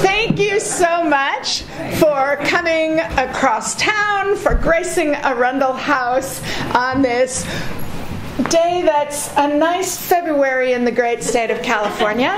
Thank you so much for coming across town, for gracing Arundel House on this day that's a nice February in the great state of California.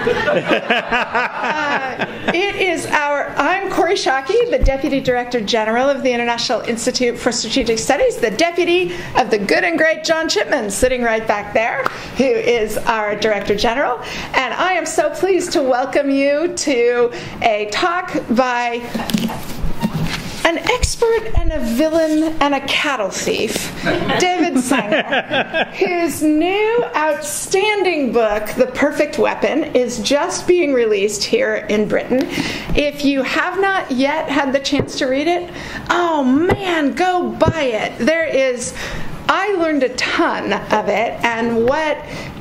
I'm Kori Schake, the Deputy Director General of the International Institute for Strategic Studies, the deputy of the good and great John Chipman, sitting right back there, who is our Director General. And I am so pleased to welcome you to a talk by an expert and a villain and a cattle thief, David Sanger, whose new outstanding book, The Perfect Weapon, is just being released here in Britain. If you have not yet had the chance to read it, oh man, go buy it. I learned a ton of it, and what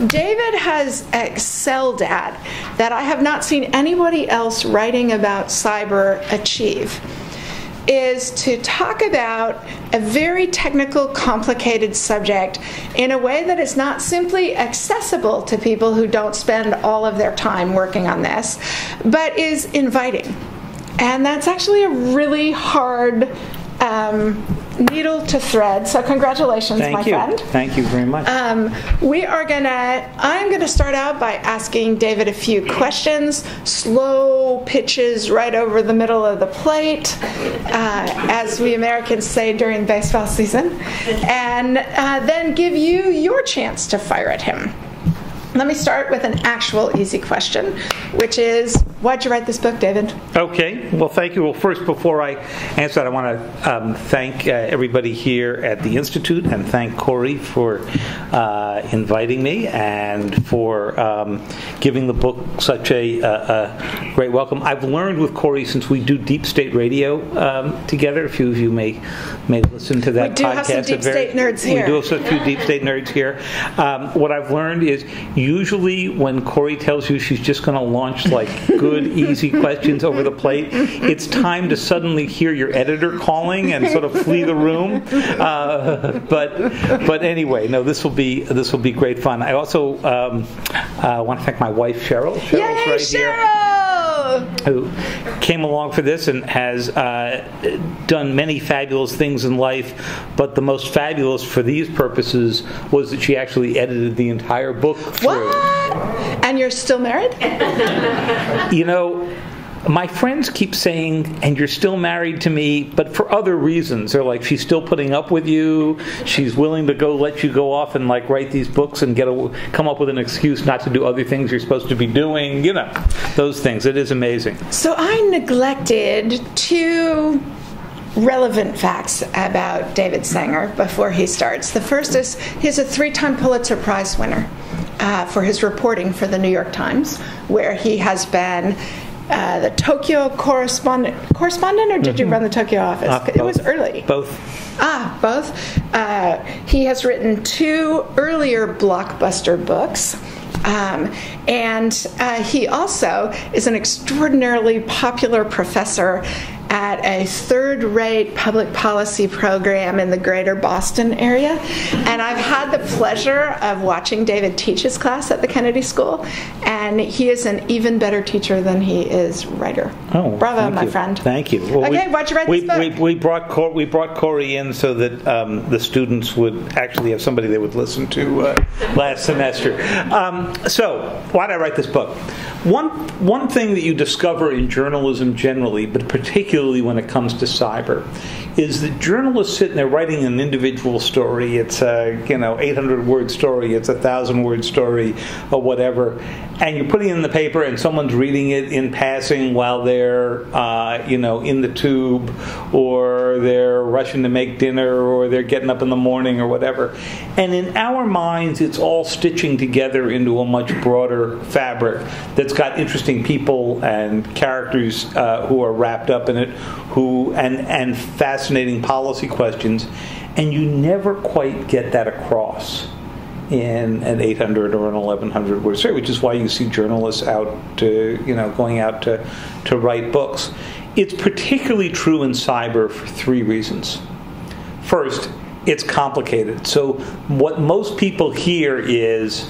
David has excelled at that I have not seen anybody else writing about cyber achieve is to talk about a very technical, complicated subject in a way that is not simply accessible to people who don't spend all of their time working on this, but is inviting. And that's actually a really hard needle to thread. So congratulations, my friend. Thank you very much. I'm going to start out by asking David a few questions, slow pitches right over the middle of the plate, as we Americans say during baseball season, and then give you your chance to fire at him. Let me start with an actual easy question, which is, why'd you write this book, David? Okay. Well, thank you. Well, first, before I answer that, I want to thank everybody here at the Institute and thank Kori for inviting me and for giving the book such a great welcome. I've learned with Kori, since we do Deep State Radio together, a few of you may listen to that podcast. We do have some Deep State nerds here. We do have a few Deep State nerds here. What I've learned is usually when Kori tells you she's just going to launch like good, easy questions over the plate, it's time to suddenly hear your editor calling and sort of flee the room. But anyway, no, this will be great fun. I also want to thank my wife Cheryl. Yay, right Cheryl! Here, who came along for this and has done many fabulous things in life, but the most fabulous for these purposes was that she actually edited the entire book through. What? And you're still married? You know, my friends keep saying, and you're still married to me, but for other reasons. They're like, she's still putting up with you. She's willing to let you go off and like write these books and come up with an excuse not to do other things you're supposed to be doing. You know, those things. It is amazing. So I neglected two relevant facts about David Sanger before he starts. The first is he's a 3-time Pulitzer Prize winner for his reporting for the New York Times, where he has been the Tokyo correspondent, or did you run the Tokyo office? It was early. Both. Both. He has written 2 earlier blockbuster books. And he also is an extraordinarily popular professor at a third-rate public policy program in the greater Boston area. And I've had the pleasure of watching David teach his class at the Kennedy School, and he is an even better teacher than he is writer. Oh, bravo, my friend. Thank you. Well, okay, why'd you write this book? We brought Kori in so that the students would actually have somebody they would listen to last semester. So, why did I write this book? One thing that you discover in journalism generally, but particularly when it comes to cyber, is that journalists sitting there writing an individual story. It's a 800-word story. It's a 1,000-word story, or whatever, and you're putting it in the paper, and someone's reading it in passing while they're in the tube, or they're rushing to make dinner, or they're getting up in the morning, or whatever. And in our minds, it's all stitching together into a much broader fabric that's got interesting people and characters who are wrapped up in it, and fascinating policy questions, and you never quite get that across in an 800 or an 1,100 word story, which is why you see journalists going out to write books. It's particularly true in cyber for 3 reasons. First, it's complicated. So what most people hear is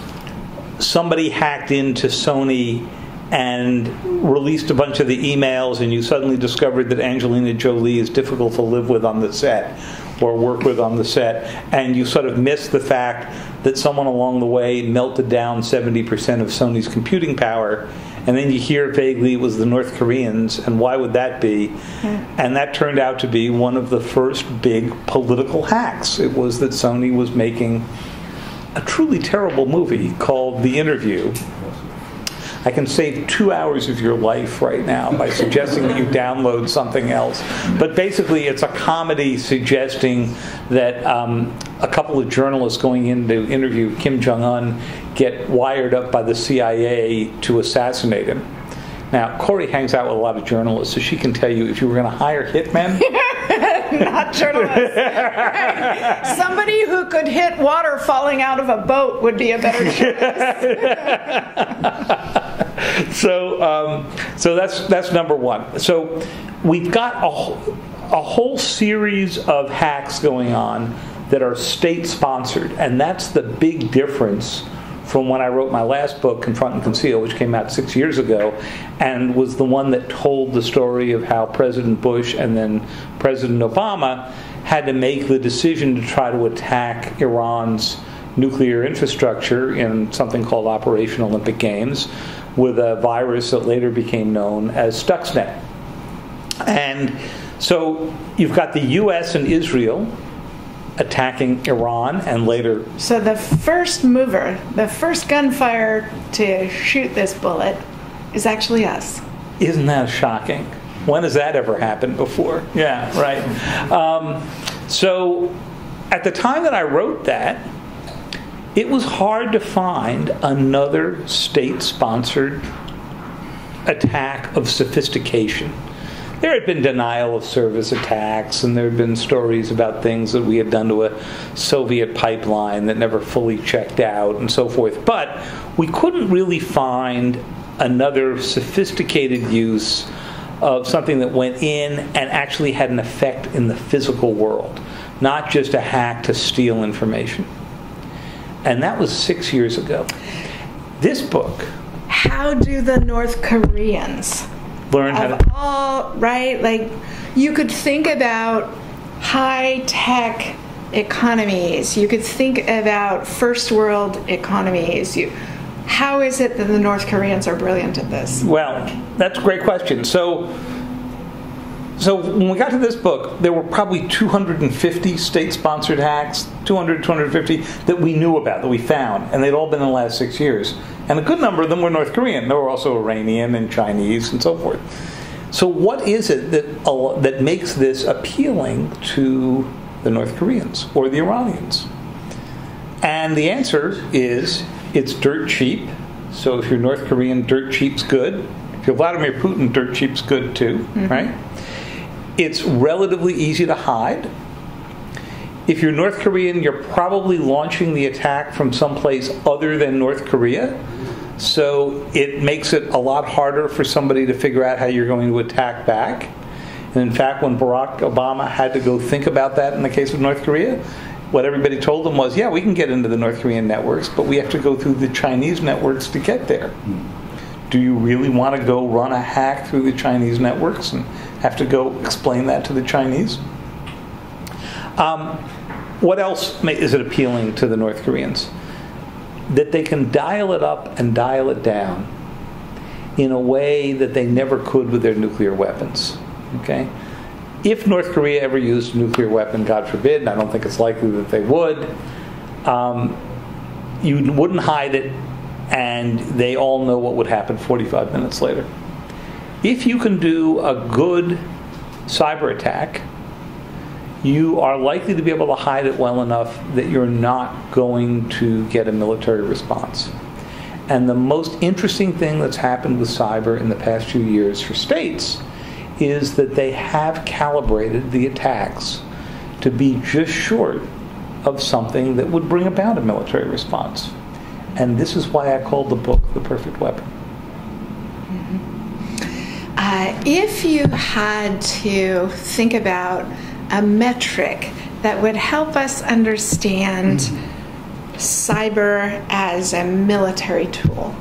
somebody hacked into Sony and released a bunch of the emails, and you suddenly discovered that Angelina Jolie is difficult to live with on the set or work with on the set, and you sort of missed the fact that someone along the way melted down 70% of Sony's computing power, and then you hear vaguely it was the North Koreans, and why would that be? And that turned out to be one of the first big political hacks. It was that Sony was making a truly terrible movie called The Interview. I can save 2 hours of your life right now by suggesting that you download something else. But basically, it's a comedy suggesting that a couple of journalists going in to interview Kim Jong-un get wired up by the CIA to assassinate him. Now, Kori hangs out with a lot of journalists, so she can tell you if you were going to hire hitmen... Not journalists. Right. Somebody who could hit water falling out of a boat would be a better journalist. So that's number one. So we've got a whole series of hacks going on that are state-sponsored, and that's the big difference from when I wrote my last book, Confront and Conceal, which came out 6 years ago, and was the one that told the story of how President Bush and then President Obama had to make the decision to try to attack Iran's nuclear infrastructure in something called Operation Olympic Games with a virus that later became known as Stuxnet. And so you've got the U.S. and Israel attacking Iran, and later... So the first mover, the first gunfire to shoot this bullet is actually us. Isn't that shocking? When has that ever happened before? Yeah, right. So at the time that I wrote that, it was hard to find another state-sponsored attack of sophistication. There had been denial of service attacks, and there had been stories about things that we had done to a Soviet pipeline that never fully checked out and so forth. But we couldn't really find another sophisticated use of something that went in and actually had an effect in the physical world, not just a hack to steal information. And that was 6 years ago. This book... How do the North Koreans... learn how to... all, right? Like, you could think about high-tech economies. You could think about first-world economies. How is it that the North Koreans are brilliant at this? Well, that's a great question. So when we got to this book, there were probably 250 state-sponsored hacks, 250 that we knew about, that we found, and they'd all been in the last 6 years. And a good number of them were North Korean. There were also Iranian and Chinese and so forth. So what is it that makes this appealing to the North Koreans or the Iranians? And the answer is it's dirt cheap. So if you're North Korean, dirt cheap's good. If you're Vladimir Putin, dirt cheap's good too, right? It's relatively easy to hide. If you're North Korean, you're probably launching the attack from someplace other than North Korea. So it makes it a lot harder for somebody to figure out how you're going to attack back. And in fact, when Barack Obama had to go think about that in the case of North Korea, what everybody told him was, yeah, we can get into the North Korean networks, but we have to go through the Chinese networks to get there. Do you really want to go run a hack through the Chinese networks and have to go explain that to the Chinese? What else is it appealing to the North Koreans? That they can dial it up and dial it down in a way that they never could with their nuclear weapons. Okay? If North Korea ever used a nuclear weapon, God forbid, and I don't think it's likely that they would, you wouldn't hide it, and they all know what would happen 45 minutes later. If you can do a good cyber attack, you are likely to be able to hide it well enough that you're not going to get a military response. And the most interesting thing that's happened with cyber in the past few years for states is that they have calibrated the attacks to be just short of something that would bring about a military response. And this is why I called the book The Perfect Weapon. If you had to think about a metric that would help us understand cyber as a military tool,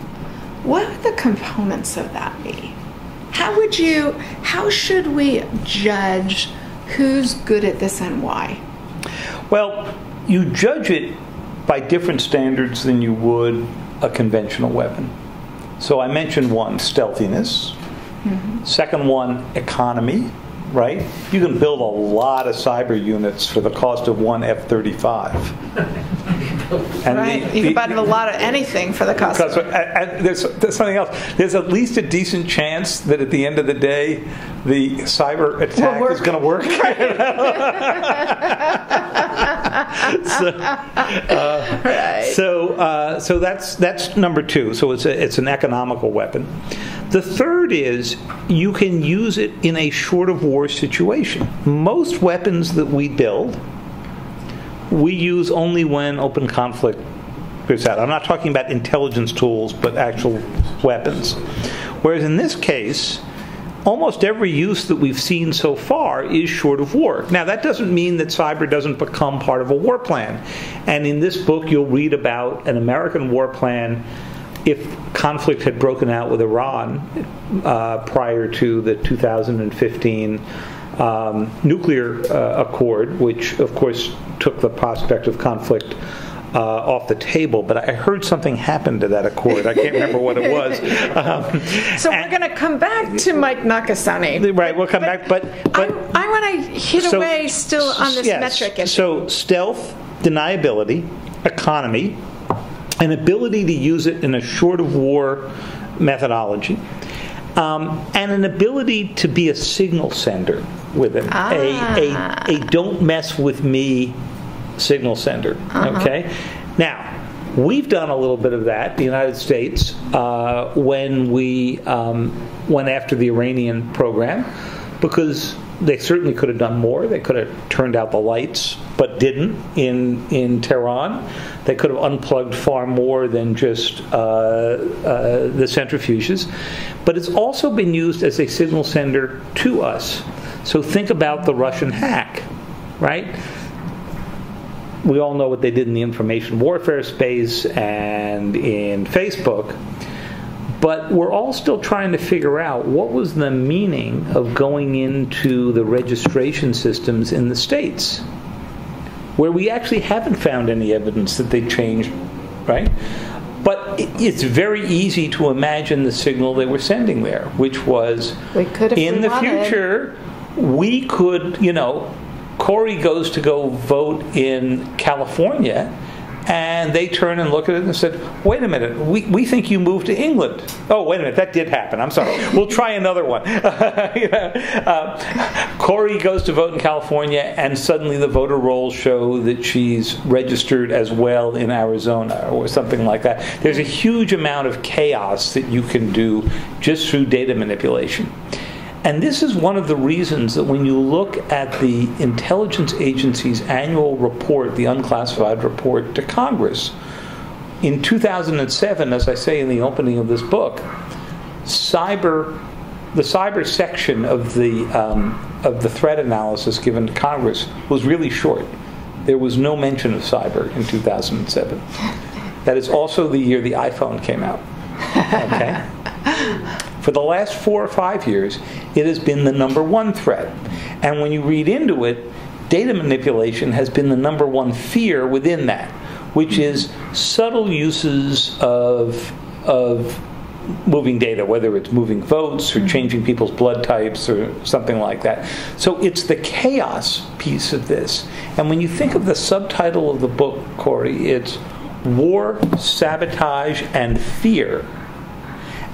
what would the components of that be? How should we judge who's good at this and why? Well, you judge it by different standards than you would a conventional weapon. So I mentioned one, stealthiness. Mm-hmm. Second one, economy, right? You can build a lot of cyber units for the cost of one F-35. And right. You can buy a lot of anything for the cost of it. And there's something else. There's at least a decent chance that at the end of the day, the cyber attack is going to work. So that's number two. So it's an economical weapon. The third is you can use it in a short of war situation. Most weapons that we build, we use only when open conflict breaks out. I'm not talking about intelligence tools, but actual weapons. Whereas in this case, almost every use that we've seen so far is short of war. Now, that doesn't mean that cyber doesn't become part of a war plan. And in this book, you'll read about an American war plan if conflict had broken out with Iran prior to the 2015 nuclear accord, which, of course, took the prospect of conflict off the table. But I heard something happened to that accord. I can't remember what it was. So we're going to come back to Mike Nakasone. Right, we'll come back. But I want to hit away still on this metric issue. So stealth, deniability, economy, an ability to use it in a short of war methodology, and an ability to be a signal sender with it. A don't mess with me signal sender. Okay? Now, we've done a little bit of that, the United States, when we went after the Iranian program, because they certainly could have done more. They could have turned out the lights, but didn't in Tehran. They could have unplugged far more than just the centrifuges. But it's also been used as a signal sender to us. So think about the Russian hack, right? We all know what they did in the information warfare space and in Facebook. But we're all still trying to figure out what was the meaning of going into the registration systems in the States, where we actually haven't found any evidence that they changed, right? But it's very easy to imagine the signal they were sending there, which was, in the future, we could, Kori goes to go vote in California, and they turn and look at it and said, wait a minute, we think you moved to England. Oh, wait a minute, that did happen. I'm sorry. We'll try another one. Kori goes to vote in California, and suddenly the voter rolls show that she's registered as well in Arizona or something like that. There's a huge amount of chaos that you can do just through data manipulation. And this is one of the reasons that when you look at the intelligence agency's annual report, the unclassified report to Congress, in 2007, as I say in the opening of this book, the cyber section of the threat analysis given to Congress was really short. There was no mention of cyber in 2007. That is also the year the iPhone came out. Okay? For the last 4 or 5 years, it has been the number one threat. And when you read into it, data manipulation has been the number one fear within that, which is subtle uses of moving data, whether it's moving votes or changing people's blood types or something like that. So it's the chaos piece of this. And when you think of the subtitle of the book, Kori, it's War, Sabotage, and Fear.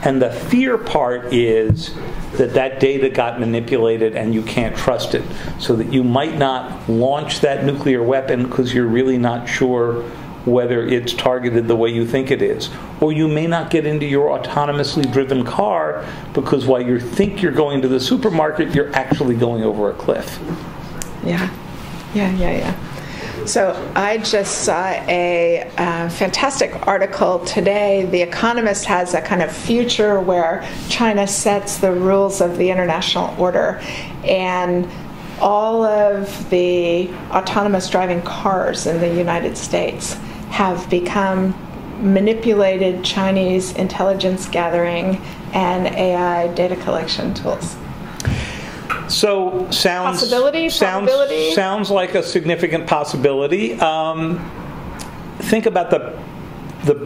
And the fear part is that data got manipulated and you can't trust it. So that you might not launch that nuclear weapon because you're really not sure whether it's targeted the way you think it is. Or you may not get into your autonomously driven car because while you think you're going to the supermarket, you're actually going over a cliff. Yeah. So I just saw a fantastic article today. The Economist has a kind of future where China sets the rules of the international order, and all of the autonomous driving cars in the United States have become manipulated Chinese intelligence gathering and AI data collection tools? So sounds like a significant possibility. Think about the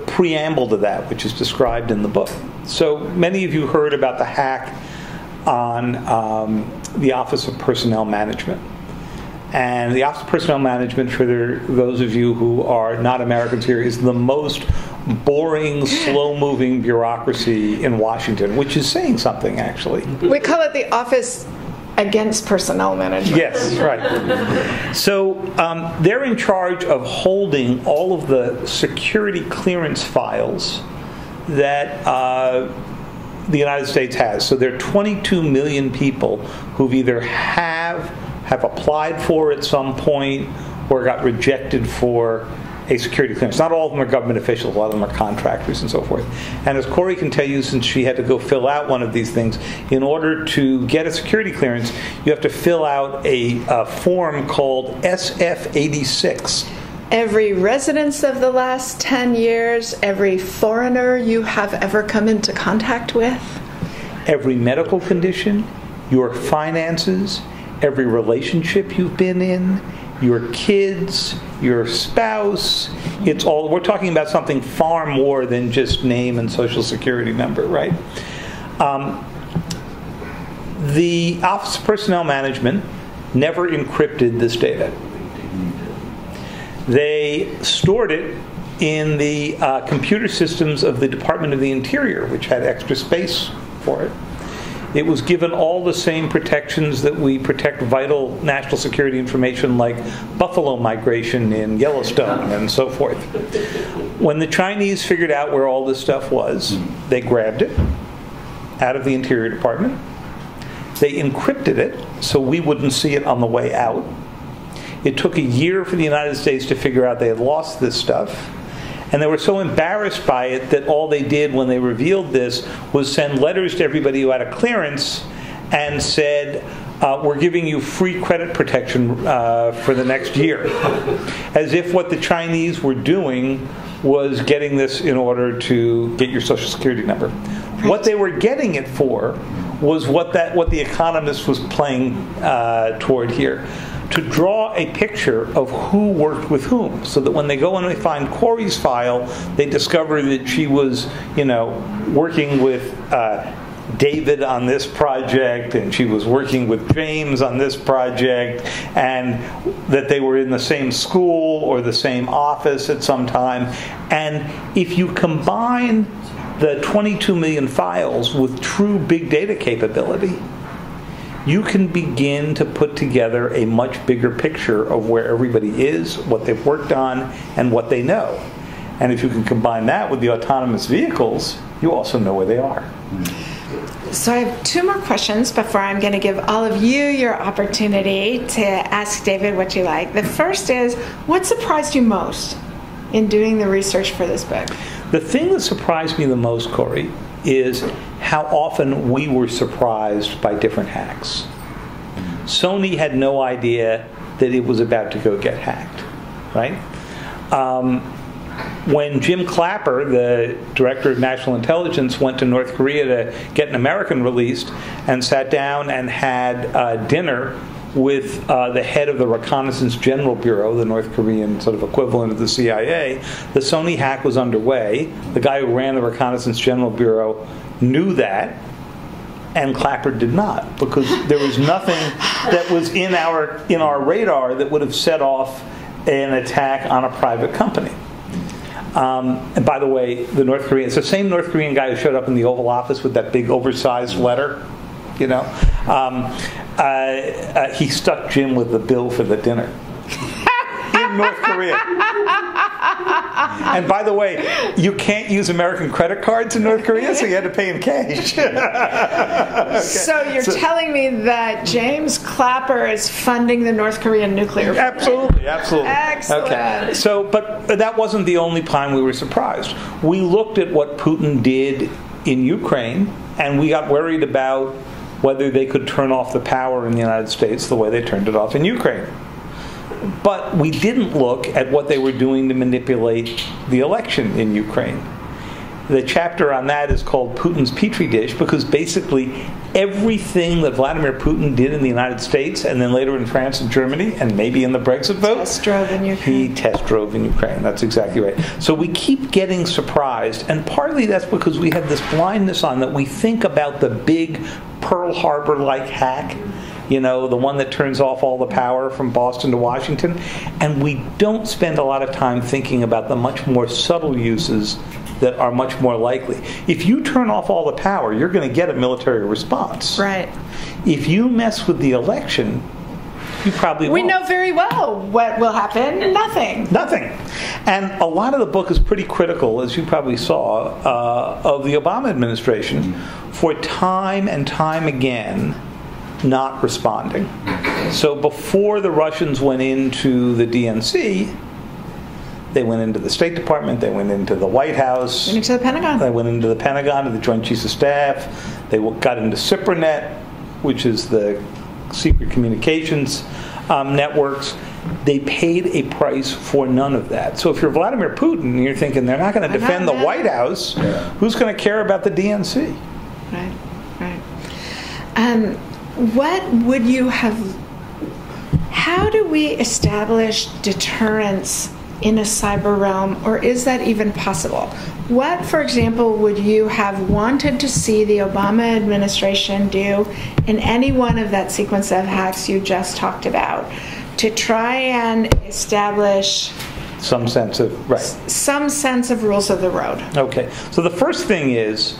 preamble to that, which is described in the book. So many of you heard about the hack on the Office of Personnel Management. And the Office of Personnel Management, for those of you who are not Americans here, is the most boring, slow-moving bureaucracy in Washington, which is saying something, actually. We call it the Office Against Personnel Management. Yes, right. So they're in charge of holding all of the security clearance files that the United States has. So there are 22 million people who've either have applied for at some point or got rejected for a security clearance. Not all of them are government officials, a lot of them are contractors and so forth. And as Kori can tell you, since she had to go fill out one of these things, in order to get a security clearance, you have to fill out a form called SF-86. Every residence of the last 10 years, every foreigner you have ever come into contact with. Every medical condition, your finances, every relationship you've been in, your kids, your spouse. It's all, we're talking about something far more than just name and social security number, right? The Office of Personnel Management never encrypted this data. They stored it in the computer systems of the Department of the Interior, which had extra space for it. It was given all the same protections that we protect vital national security information like buffalo migration in Yellowstone and so forth. When the Chinese figured out where all this stuff was, they grabbed it out of the Interior Department. They encrypted it so we wouldn't see it on the way out. It took a year for the United States to figure out they had lost this stuff. And they were so embarrassed by it that all they did when they revealed this was send letters to everybody who had a clearance and said, we're giving you free credit protection for the next year. As if what the Chinese were doing was getting this in order to get your Social Security number. What they were getting it for was what The Economist was playing toward here. To draw a picture of who worked with whom, so that when they go and they find Kori's file, they discover that she was, working with David on this project, and she was working with James on this project, and that they were in the same school or the same office at some time. And if you combine the 22 million files with true big data capability, you can begin to put together a much bigger picture of where everybody is, what they've worked on, and what they know. And if you can combine that with the autonomous vehicles, you also know where they are. So I have two more questions before I'm going to give all of you your opportunity to ask David what you like. The first is, what surprised you most in doing the research for this book? The thing that surprised me the most, Kori, is how often we were surprised by different hacks. Sony had no idea that it was about to go get hacked, right? When Jim Clapper, the director of national intelligence, went to North Korea to get an American released and sat down and had dinner with the head of the Reconnaissance General Bureau, the North Korean sort of equivalent of the CIA, the Sony hack was underway. The guy who ran the Reconnaissance General Bureau knew that, and Clapper did not, because there was nothing that was in our radar that would have set off an attack on a private company. And by the way, it's the same North Korean guy who showed up in the Oval Office with that big oversized letter. He stuck Jim with the bill for the dinner in North Korea. And by the way, you can't use American credit cards in North Korea, so you had to pay in cash. Okay. So you're telling me that James Clapper is funding the North Korean nuclear program? Absolutely. Excellent. Okay. So, but that wasn't the only time we were surprised. We looked at what Putin did in Ukraine, and we got worried about whether they could turn off the power in the United States the way they turned it off in Ukraine. But we didn't look at what they were doing to manipulate the election in Ukraine. The chapter on that is called Putin's Petri dish, because basically everything that Vladimir Putin did in the United States and then later in France and Germany and maybe in the Brexit vote, he test drove in Ukraine. That's exactly right. So we keep getting surprised, and partly that's because we have this blindness on that we think about the big Pearl Harbor-like hack, the one that turns off all the power from Boston to Washington, and we don't spend a lot of time thinking about the much more subtle uses that are much more likely. If you turn off all the power, you're going to get a military response. Right. If you mess with the election, you probably won't. We know very well what will happen. Nothing. And a lot of the book is pretty critical, as you probably saw, of the Obama administration for time and time again not responding. So before the Russians went into the DNC, they went into the State Department, they went into the White House. Went into the Pentagon. They went into the Pentagon, to the Joint Chiefs of Staff. They got into CIPRNet, which is the secret communications networks. They paid a price for none of that. So if you're Vladimir Putin, you're thinking they're not going to defend the White House, who's going to care about the DNC? Right. What would you have... How do we establish deterrence in a cyber realm, or is that even possible? What, for example, would you have wanted to see the Obama administration do in any one of that sequence of hacks you just talked about to try and establish some sense of rules of the road? Okay, so the first thing is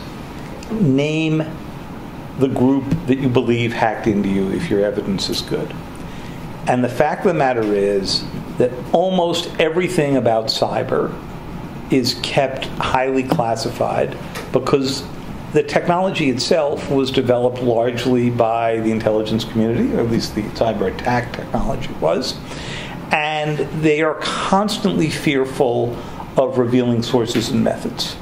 name the group that you believe hacked into you if your evidence is good. And the fact of the matter is that almost everything about cyber is kept highly classified because the technology itself was developed largely by the intelligence community, or at least the cyber attack technology was. And they are constantly fearful of revealing sources and methods.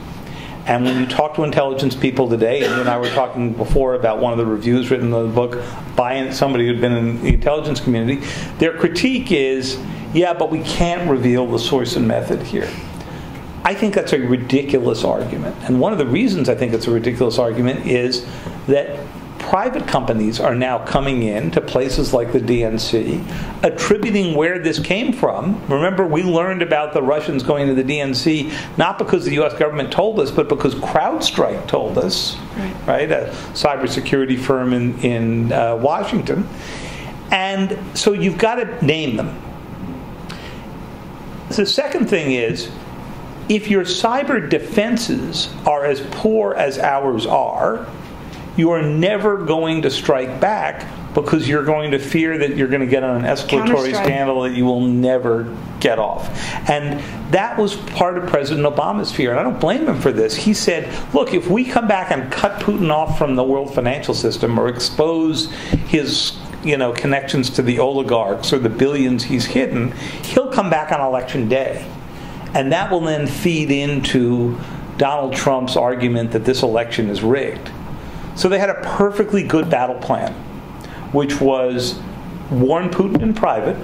And when you talk to intelligence people today, and you and I were talking before about one of the reviews written in the book by somebody who'd been in the intelligence community, their critique is, yeah, but we can't reveal the source and method here. I think that's a ridiculous argument. And one of the reasons I think it's a ridiculous argument is that private companies are now coming in to places like the DNC, attributing where this came from. Remember, we learned about the Russians going to the DNC not because the U.S. government told us, but because CrowdStrike told us, right? A cybersecurity firm in Washington. And so you've got to name them. The second thing is, if your cyber defenses are as poor as ours are, you are never going to strike back because you're going to fear that you're going to get on an escalatory scandal that you will never get off. And that was part of President Obama's fear, and I don't blame him for this. He said, look, if we come back and cut Putin off from the world financial system or expose his connections to the oligarchs or the billions he's hidden, he'll come back on election day. And that will then feed into Donald Trump's argument that this election is rigged. So they had a perfectly good battle plan, which was warn Putin in private,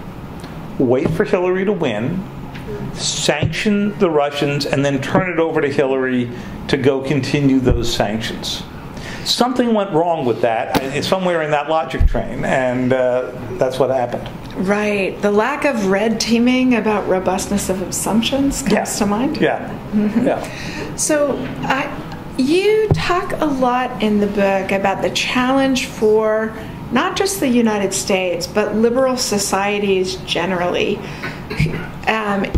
wait for Hillary to win, sanction the Russians, and then turn it over to Hillary to go continue those sanctions. Something went wrong with that, somewhere in that logic train, and that's what happened. Right. The lack of red teaming about robustness of assumptions comes to mind. Yeah. Mm-hmm. Yeah. So you talk a lot in the book about the challenge for not just the United States, but liberal societies generally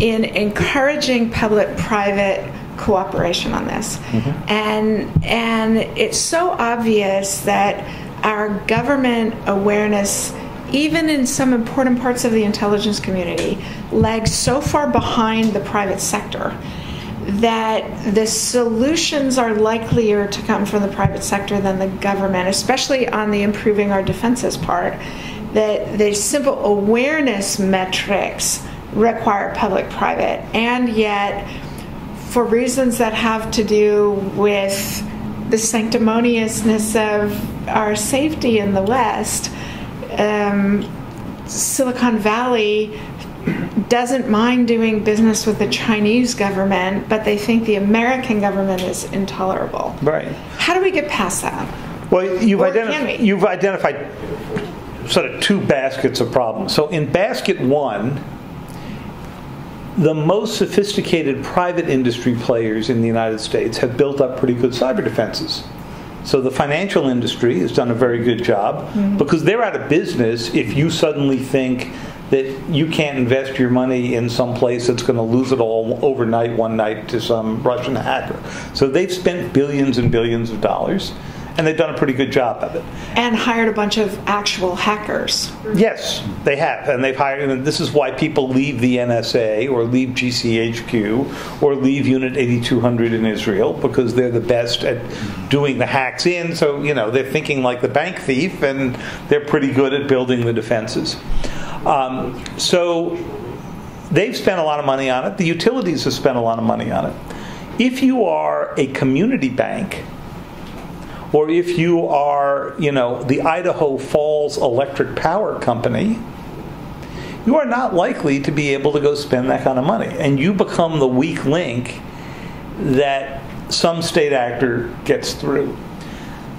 in encouraging public-private cooperation on this. Mm-hmm. And it's so obvious that our government awareness, even in some important parts of the intelligence community, lags so far behind the private sector that the solutions are likelier to come from the private sector than the government, especially on the improving our defenses part, that the simple awareness metrics require public-private, and yet for reasons that have to do with the sanctimoniousness of our safety in the West, Silicon Valley doesn't mind doing business with the Chinese government, but they think the American government is intolerable. Right. How do we get past that? Well, you've identified sort of two baskets of problems. So in basket one, the most sophisticated private industry players in the United States have built up pretty good cyber defenses. So the financial industry has done a very good job because they're out of business if you suddenly think that you can't invest your money in some place that's going to lose it all overnight, one night, to some Russian hacker. So they've spent billions and billions of dollars, and they've done a pretty good job of it. And hired a bunch of actual hackers. Yes, they have. And they've hired, and this is why people leave the NSA or leave GCHQ or leave Unit 8200 in Israel, because they're the best at doing the hacks in. So, they're thinking like the bank thief, and they're pretty good at building the defenses. So they've spent a lot of money on it. The utilities have spent a lot of money on it. If you are a community bank, or if you are, the Idaho Falls Electric Power Company, you are not likely to be able to go spend that kind of money. And you become the weak link that some state actor gets through.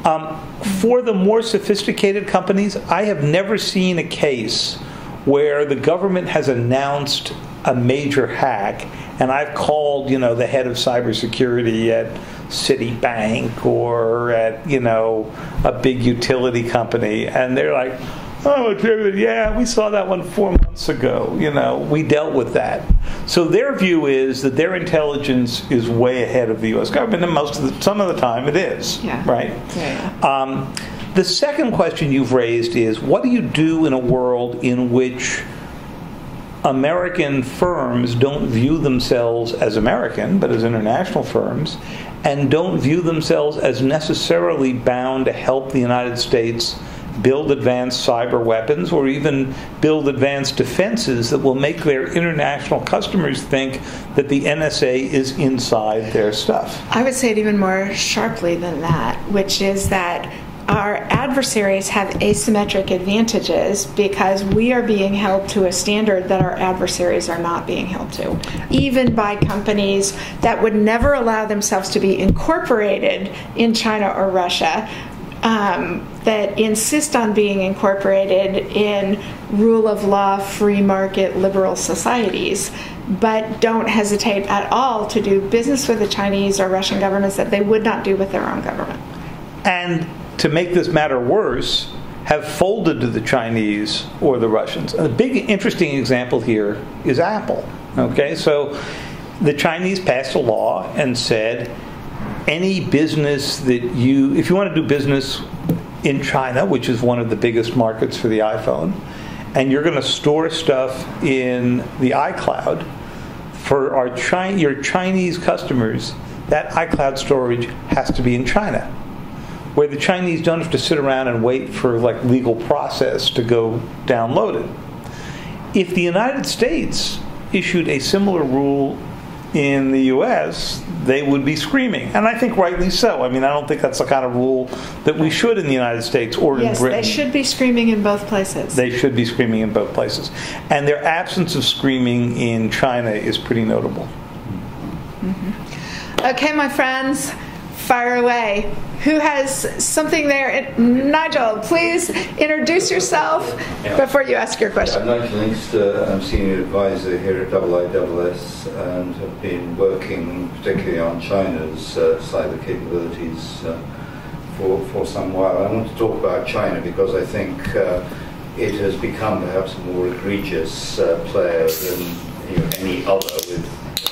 For the more sophisticated companies, I have never seen a case where the government has announced a major hack, and I've called, the head of cybersecurity at Citibank or at, a big utility company, and they're like, oh, yeah, we saw that one 4 months ago. We dealt with that. So their view is that their intelligence is way ahead of the U.S. government, and some of the time it is. Yeah. Right? Yeah. The second question you've raised is, what do you do in a world in which American firms don't view themselves as American, but as international firms, and don't view themselves as necessarily bound to help the United States build advanced cyber weapons or even build advanced defenses that will make their international customers think that the NSA is inside their stuff? I would say it even more sharply than that, which is that our adversaries have asymmetric advantages because we are being held to a standard that our adversaries are not being held to, even by companies that would never allow themselves to be incorporated in China or Russia, that insist on being incorporated in rule of law, free market, liberal societies, but don't hesitate at all to do business with the Chinese or Russian governments that they would not do with their own government. And to make this matter worse, have folded to the Chinese or the Russians. A big, interesting example here is Apple. Okay, so the Chinese passed a law and said, any business that if you want to do business in China, which is one of the biggest markets for the iPhone, and you're going to store stuff in the iCloud, for your Chinese customers, that iCloud storage has to be in China, where the Chinese don't have to sit around and wait for legal process to go download it. If the United States issued a similar rule in the U.S., they would be screaming, and I think rightly so. I mean, I don't think that's the kind of rule that we should in the United States or in Britain. Yes, they should be screaming in both places. They should be screaming in both places. And their absence of screaming in China is pretty notable. Mm-hmm. Okay, my friends, fire away. Who has something there? Nigel, please introduce yourself before you ask your question. I'm Nigel Inkster. I'm Senior Advisor here at IISS and have been working particularly on China's cyber capabilities for some while. I want to talk about China because I think it has become perhaps a more egregious player than any other with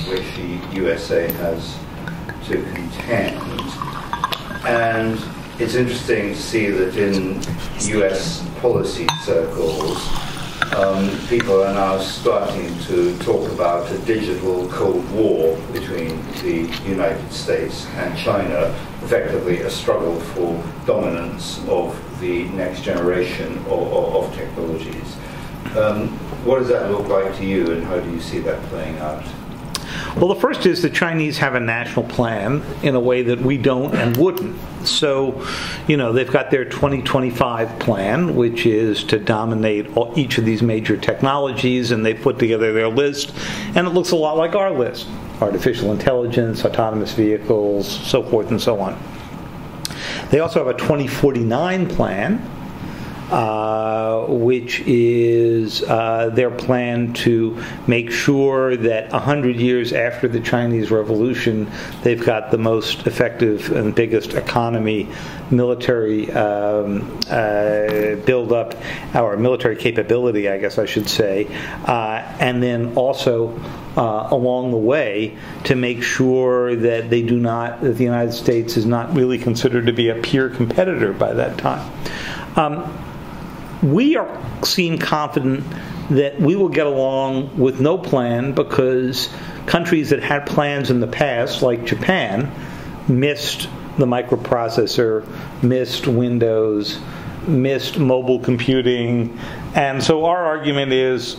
which the USA has to contend. And it's interesting to see that in US policy circles, people are now starting to talk about a digital Cold War between the United States and China, effectively a struggle for dominance of the next generation of technologies. What does that look like to you, and how do you see that playing out? Well, the first is the Chinese have a national plan in a way that we don't and wouldn't. So, they've got their 2025 plan, which is to dominate each of these major technologies, and they put together their list, and it looks a lot like our list. Artificial intelligence, autonomous vehicles, so forth and so on. They also have a 2049 plan, which is their plan to make sure that 100 years after the Chinese Revolution, they've got the most effective and biggest economy, military build-up, or military capability, I guess I should say, and then also along the way to make sure that that the United States is not really considered to be a peer competitor by that time. We seem confident that we will get along with no plan because countries that had plans in the past, like Japan, missed the microprocessor, missed Windows, missed mobile computing, and so our argument is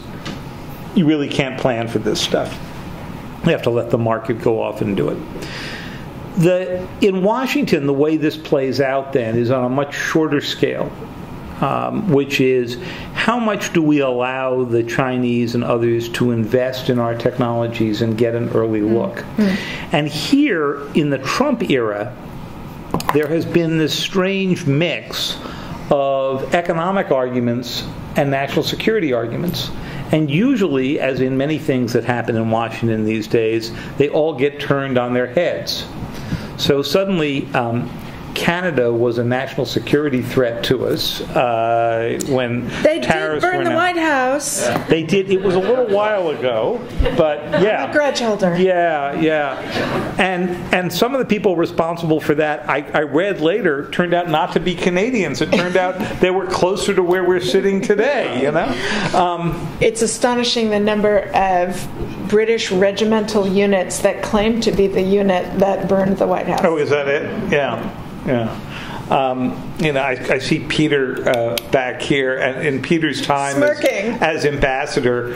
you really can't plan for this stuff. You have to let the market go off and do it. In Washington, the way this plays out then is on a much shorter scale, which is how much do we allow the Chinese and others to invest in our technologies and get an early look. And here, in the Trump era, there has been this strange mix of economic arguments and national security arguments. And usually, as in many things that happen in Washington these days, they all get turned on their heads. So suddenly, Canada was a national security threat to us when they tariffs did burn the White House. They did. It was a little while ago, but yeah. I'm a grudge holder. Yeah. And some of the people responsible for that, I read later, turned out not to be Canadians. It turned out they were closer to where we're sitting today, It's astonishing the number of British regimental units that claim to be the unit that burned the White House. Oh, is that it? Yeah. I see Peter back here, and in Peter's time as ambassador,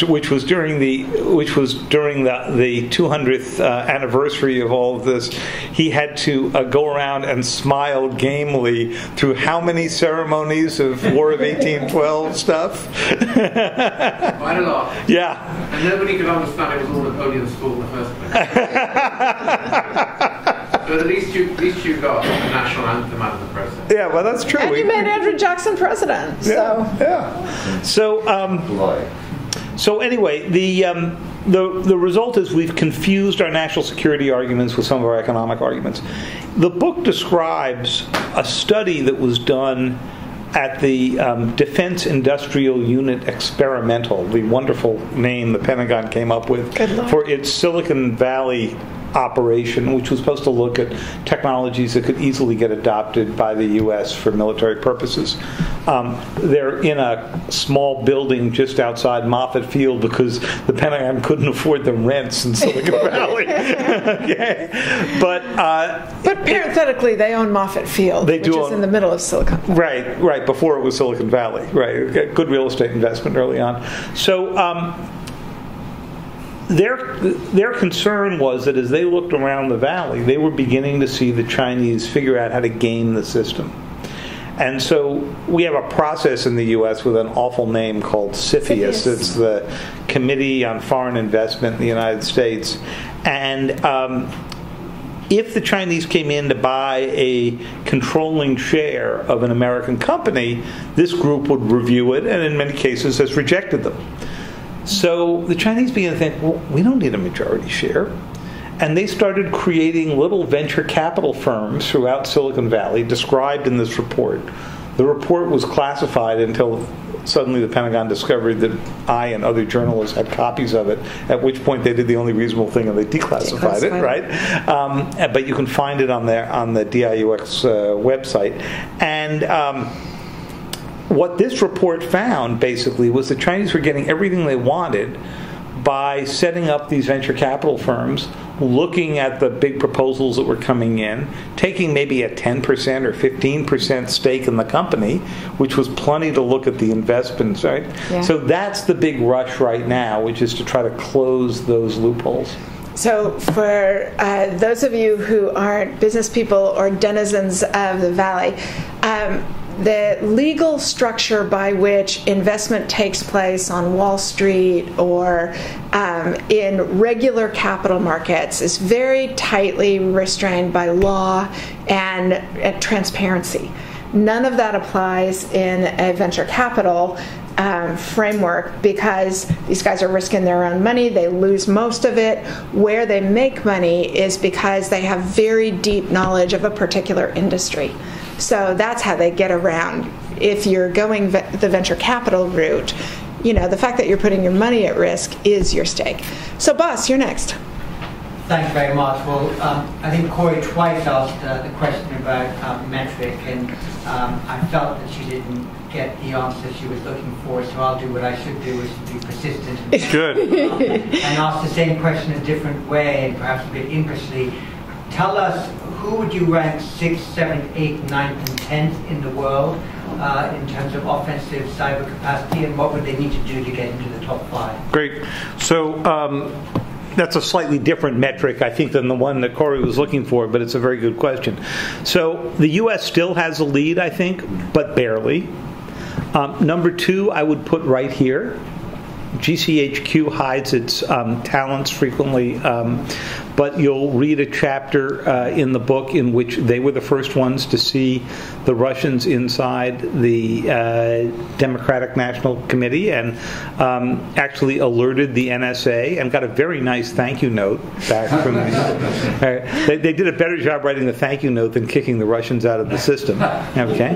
which was during the 200th anniversary of all of this, he had to go around and smile gamely through how many ceremonies of War of 1812 stuff? Quite a lot. Yeah. And nobody could understand it was all Napoleon's fault in the first place. But at least you got the national anthem out of the process. Yeah, well, that's true. And you made Andrew Jackson president. So anyway, the result is we've confused our national security arguments with some of our economic arguments. The book describes a study that was done at the Defense Industrial Unit Experimental, the wonderful name the Pentagon came up with for its Silicon Valley operation, which was supposed to look at technologies that could easily get adopted by the U.S. for military purposes. They're in a small building just outside Moffett Field because the Pentagon couldn't afford the rents in Silicon Valley. Okay. But parenthetically, they own Moffett Field, which is in the middle of Silicon Valley. Right, before it was Silicon Valley. Right, good real estate investment early on. So their concern was that as they looked around the valley, they were beginning to see the Chinese figure out how to game the system. And so we have a process in the U.S. with an awful name called CFIUS. It's the Committee on Foreign Investment in the United States. And if the Chinese came in to buy a controlling share of an American company, this group would review it and in many cases has rejected them. So the Chinese began to think, well, we don't need a majority share. And they started creating little venture capital firms throughout Silicon Valley, described in this report. The report was classified until suddenly the Pentagon discovered that I and other journalists had copies of it, at which point they did the only reasonable thing and they declassified it, right? But you can find it on the DIUX website. And what this report found, basically, was the Chinese were getting everything they wanted by setting up these venture capital firms, looking at the big proposals that were coming in, taking maybe a 10% or 15% stake in the company, which was plenty to look at the investments, right? Yeah. So that's the big rush right now, which is to try to close those loopholes. So for those of you who aren't business people or denizens of the Valley, the legal structure by which investment takes place on Wall Street or in regular capital markets is very tightly restrained by law and transparency. None of that applies in a venture capital framework because these guys are risking their own money. They lose most of it. Where they make money is because they have very deep knowledge of a particular industry. So that's how they get around. If you're going the venture capital route, the fact that you're putting your money at risk is your stake. So, Boss, you're next. Thanks very much. Well, I think Kori twice asked the question about metric, and I felt that she didn't get the answer she was looking for, so I'll do what I should do, is to be persistent and, good. And ask the same question a different way, and perhaps a bit impishly. Tell us, who would you rank 6th, 7th, 8th, 9th, and 10th in the world in terms of offensive cyber capacity, and what would they need to do to get into the top 5? Great. So that's a slightly different metric, I think, than the one that Kori was looking for, but it's a very good question. So the U.S. still has a lead, I think, but barely. Number 2, I would put right here. GCHQ hides its talents frequently, but you'll read a chapter in the book in which they were the first ones to see the Russians inside the Democratic National Committee and actually alerted the NSA and got a very nice thank you note back from them. They did a better job writing the thank you note than kicking the Russians out of the system. Okay,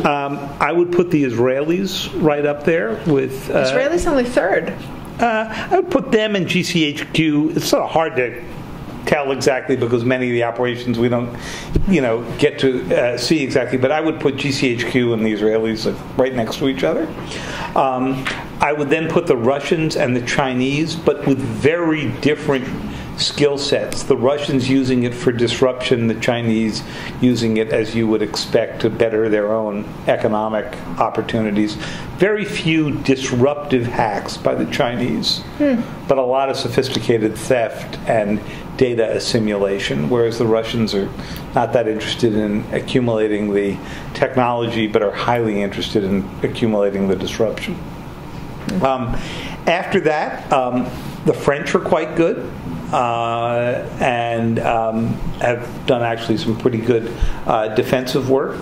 I would put the Israelis right up there with... Israelis only 3rd. I would put them and GCHQ. It's sort of hard to tell exactly because many of the operations we don't, get to see exactly. But I would put GCHQ and the Israelis right next to each other. I would then put the Russians and the Chinese, but with very different skill sets. The Russians using it for disruption, the Chinese using it, as you would expect, to better their own economic opportunities. Very few disruptive hacks by the Chinese, but a lot of sophisticated theft and data assimilation, whereas the Russians are not that interested in accumulating the technology, but are highly interested in accumulating the disruption. After that, the French are quite good. And have done actually some pretty good defensive work.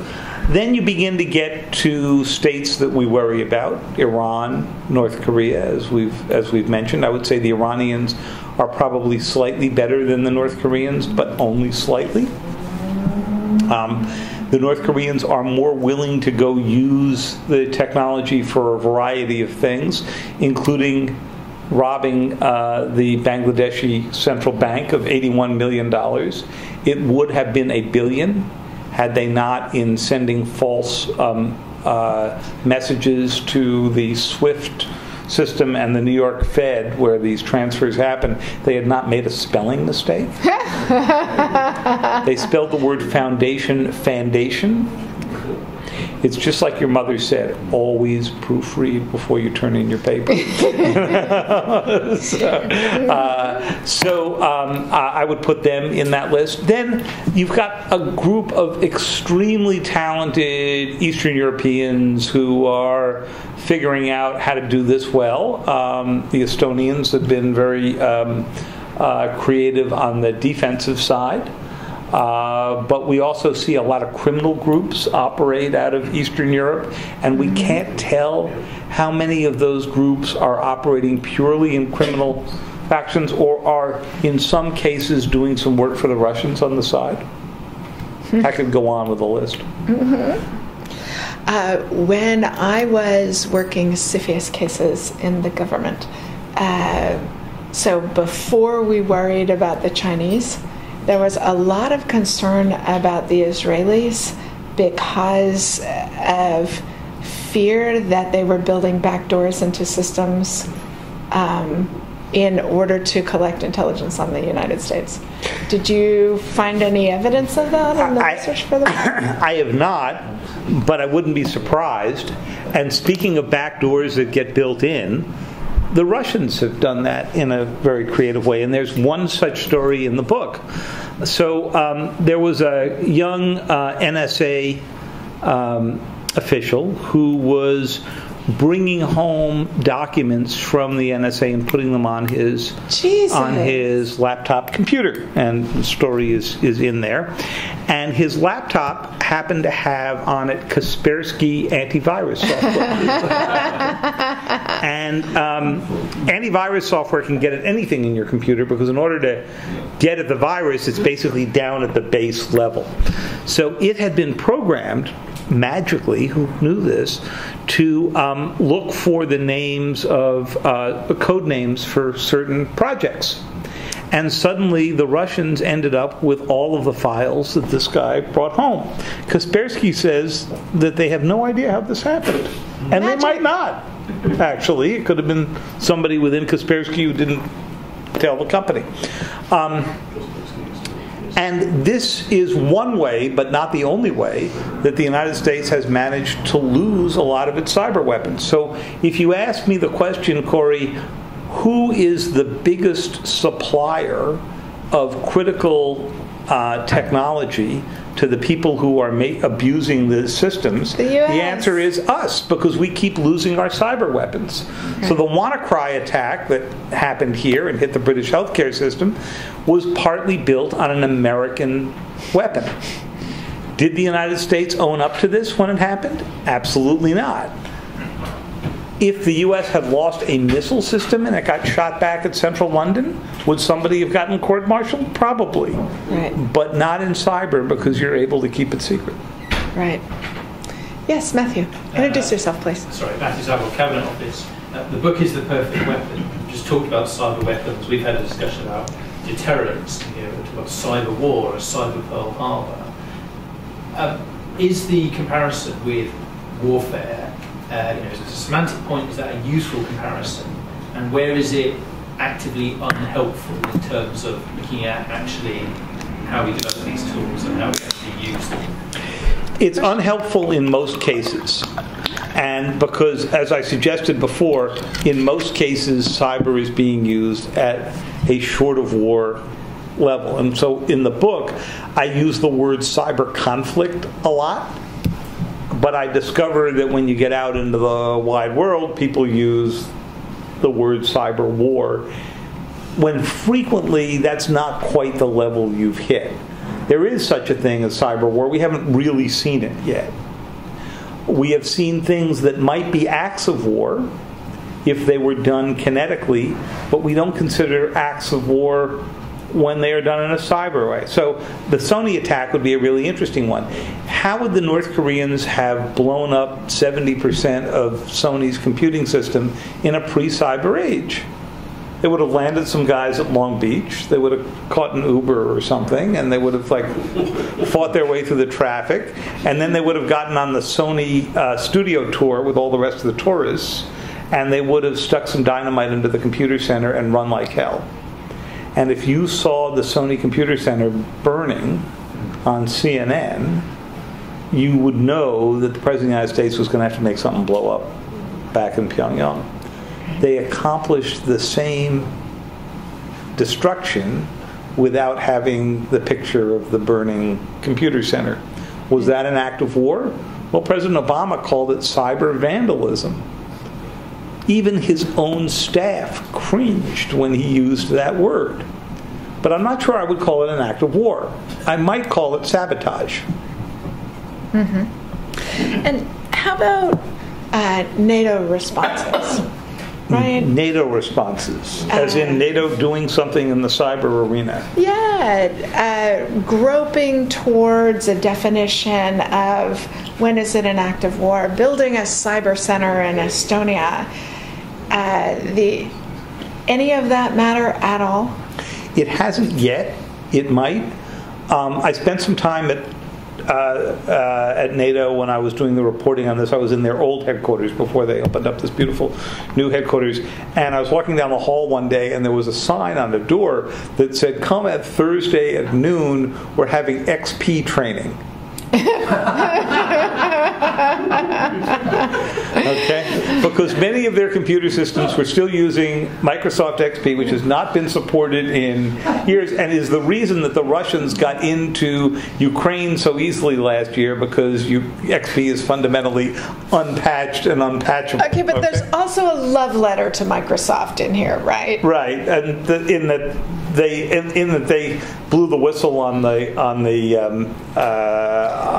Then you begin to get to states that we worry about: Iran, North Korea, as we've mentioned. I would say the Iranians are probably slightly better than the North Koreans, but only slightly. The North Koreans are more willing to go use the technology for a variety of things, including robbing the Bangladeshi central bank of $81 million. It would have been $1 billion had they not, in sending false messages to the SWIFT system and the New York Fed, where these transfers happen, they had not made a spelling mistake. They spelled the word foundation, "fandation." It's just like your mother said, always proofread before you turn in your paper. So I would put them in that list. Then you've got a group of extremely talented Eastern Europeans who are figuring out how to do this well. The Estonians have been very creative on the defensive side. But we also see a lot of criminal groups operate out of Eastern Europe, and we can't tell how many of those groups are operating purely in criminal factions or are, in some cases, doing some work for the Russians on the side. I could go on with the list. When I was working CFIUS cases in the government, so before we worried about the Chinese, there was a lot of concern about the Israelis because of fear that they were building backdoors into systems in order to collect intelligence on the United States. Did you find any evidence of that in the research for that? I have not, but I wouldn't be surprised. And speaking of backdoors that get built in, The Russians have done that in a very creative way, and there's one such story in the book. So there was a young NSA official who was bringing home documents from the NSA and putting them on his laptop computer, and the story is in there. And his laptop happened to have on it Kaspersky antivirus software. And antivirus software can get at anything in your computer, because in order to get at the virus, it's basically down at the base level. So it had been programmed magically, who knew this, to look for the names of code names for certain projects. And suddenly the Russians ended up with all of the files that this guy brought home. Kaspersky says that they have no idea how this happened. And they might not, actually. It could have been somebody within Kaspersky who didn't tell the company. And this is one way, but not the only way, that the United States has managed to lose a lot of its cyber weapons. So if you ask me the question, Kori, who is the biggest supplier of critical technology to the people who are abusing the systems, the US. The answer is us, because we keep losing our cyber weapons. Okay. So the WannaCry attack that happened here and hit the British healthcare system was partly built on an American weapon. Did the United States own up to this when it happened? Absolutely not. If the U.S. had lost a missile system and it got shot back at central London, would somebody have gotten court-martialed? Probably. Right. But not in cyber, because you're able to keep it secret. Right. Yes, Matthew. Introduce yourself, please. Sorry, Matthew Saville, Cabinet Office. The book is The Perfect Weapon. We just talked about cyber weapons. We've had a discussion about deterrence. We talked about cyber war, a cyber Pearl Harbor. Is the comparison with warfare, it's a semantic point, is that a useful comparison? And where is it actively unhelpful in terms of looking at actually how we develop these tools and how we actually use them? It's unhelpful in most cases. And because, as I suggested before, in most cases cyber is being used at a short of war level. And so in the book, I use the word cyber conflict a lot. But I discovered that when you get out into the wide world, people use the word cyber war, when frequently that's not quite the level you've hit. There is such a thing as cyber war. We haven't really seen it yet. We have seen things that might be acts of war if they were done kinetically, but we don't consider acts of war when they are done in a cyber way. So the Sony attack would be a really interesting one. How would the North Koreans have blown up 70% of Sony's computing system in a pre-cyber age? They would have landed some guys at Long Beach. They would have caught an Uber or something, and they would have fought their way through the traffic, and then they would have gotten on the Sony studio tour with all the rest of the tourists, and they would have stuck some dynamite into the computer center and run like hell. And if you saw the Sony Computer Center burning on CNN, you would know that the President of the United States was going to have to make something blow up back in Pyongyang. They accomplished the same destruction without having the picture of the burning computer center. Was that an act of war? Well, President Obama called it cyber vandalism. Even his own staff cringed when he used that word. But I'm not sure I would call it an act of war. I might call it sabotage. Mm-hmm. And how about NATO responses? Ryan? NATO responses, as in NATO doing something in the cyber arena. Yeah, groping towards a definition of when is it an act of war. Building a cyber center in Estonia. Any of that matter at all? It hasn't yet. It might. I spent some time at NATO when I was doing the reporting on this. I was in their old headquarters before they opened up this beautiful new headquarters. And I was walking down the hall one day, and there was a sign on the door that said, "Come at Thursday at noon. We're having XP training." Okay? because many of their computer systems were still using Microsoft XP, which has not been supported in years, and is the reason that the Russians got into Ukraine so easily last year, because XP is fundamentally unpatched and unpatchable. Okay, but there's also a love letter to Microsoft in here, right? Right, and in that they blew the whistle on the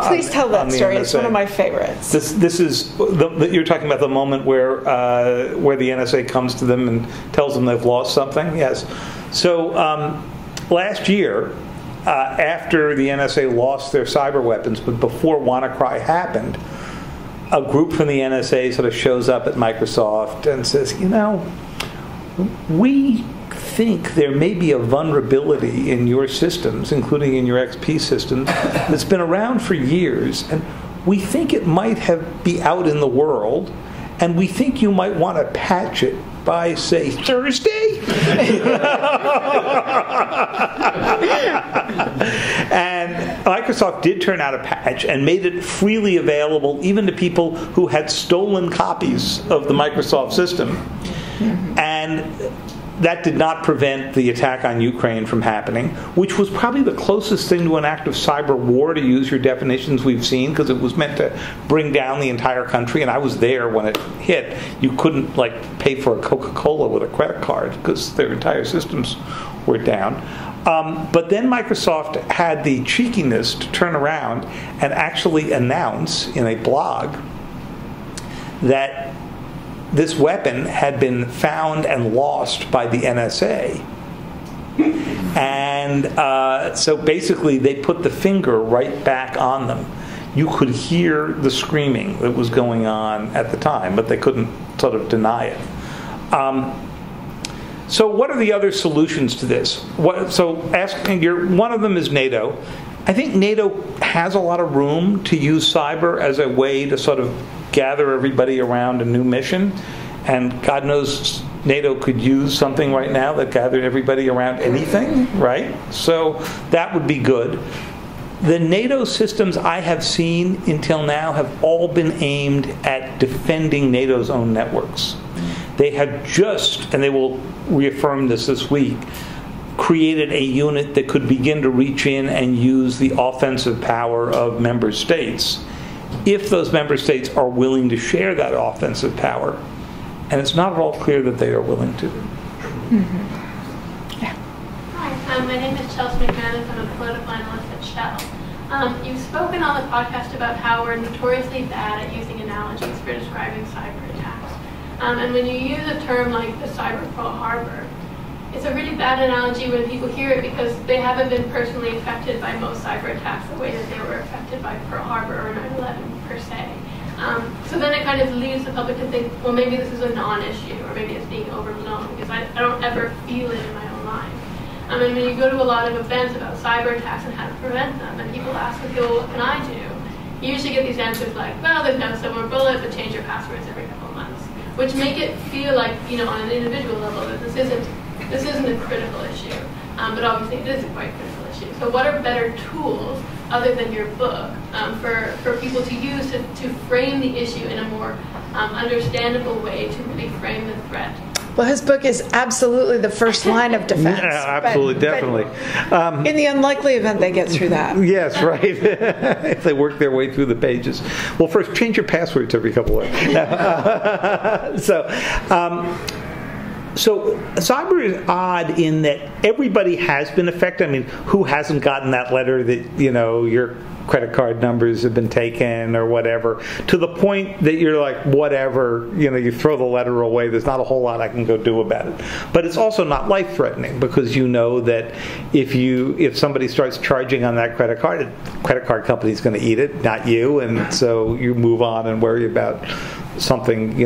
Please tell that story. It's one of my favorites. This is you're talking about the moment where the NSA comes to them and tells them they've lost something. Yes. So last year, after the NSA lost their cyber weapons, but before WannaCry happened, a group from the NSA sort of shows up at Microsoft and says, we think there may be a vulnerability in your systems, including in your XP systems, that's been around for years, and we think it might be out in the world, and we think you might want to patch it by, say, Thursday? And Microsoft did turn out a patch and made it freely available even to people who had stolen copies of the Microsoft system. And that did not prevent the attack on Ukraine from happening, which was probably the closest thing to an act of cyber war, to use your definitions, we've seen, because it was meant to bring down the entire country. And I was there when it hit. You couldn't pay for a Coca-Cola with a credit card because their entire systems were down. But then Microsoft had the cheekiness to turn around and actually announce in a blog that this weapon had been found and lost by the NSA. And so basically they put the finger right back on them. You could hear the screaming that was going on at the time, but they couldn't sort of deny it. So what are the other solutions to this? One of them is NATO. I think NATO has a lot of room to use cyber as a way to sort of gather everybody around a new mission. And God knows NATO could use something right now that gathered everybody around anything, right? So that would be good. The NATO systems I have seen until now have all been aimed at defending NATO's own networks. They have just, and they will reaffirm this week, created a unit that could begin to reach in and use the offensive power of member states if those member states are willing to share that offensive power. And it's not at all clear that they are willing to. Mm-hmm. Yeah. Hi, my name is Chelsea McManus. I'm a political analyst at Shell. You've spoken on the podcast about how we're notoriously bad at using analogies for describing cyber attacks. And when you use a term like the cyber Pearl Harbor, it's a really bad analogy when people hear it because they haven't been personally affected by most cyber attacks the way that they were affected by Pearl Harbor or 9/11 per se. So then it kind of leaves the public to think, well, maybe this is a non-issue, or maybe it's being overblown, because I don't ever feel it in my own life. And when you go to a lot of events about cyber attacks and how to prevent them, and people ask, okay, well, what can I do? You usually get these answers like, well, there's no silver bullet, but change your passwords every couple of months, which make it feel like, on an individual level, that this isn't a critical issue. But obviously it is a quite critical issue. So what are better tools other than your book for people to use to frame the issue in a more understandable way to really frame the threat? Well, his book is absolutely the first line of defense. Yeah, absolutely, definitely. In the unlikely event they get through that. Yes, right. If they work their way through the pages. Well, first, change your passwords every couple of weeks. So cyber is odd in that everybody has been affected. I mean, who hasn't gotten that letter that, your credit card numbers have been taken or whatever, to the point that you're like, whatever, you throw the letter away, there's not a whole lot I can go do about it. But it's also not life-threatening because you know that if somebody starts charging on that credit card company's going to eat it, not you, and so you move on and worry about something,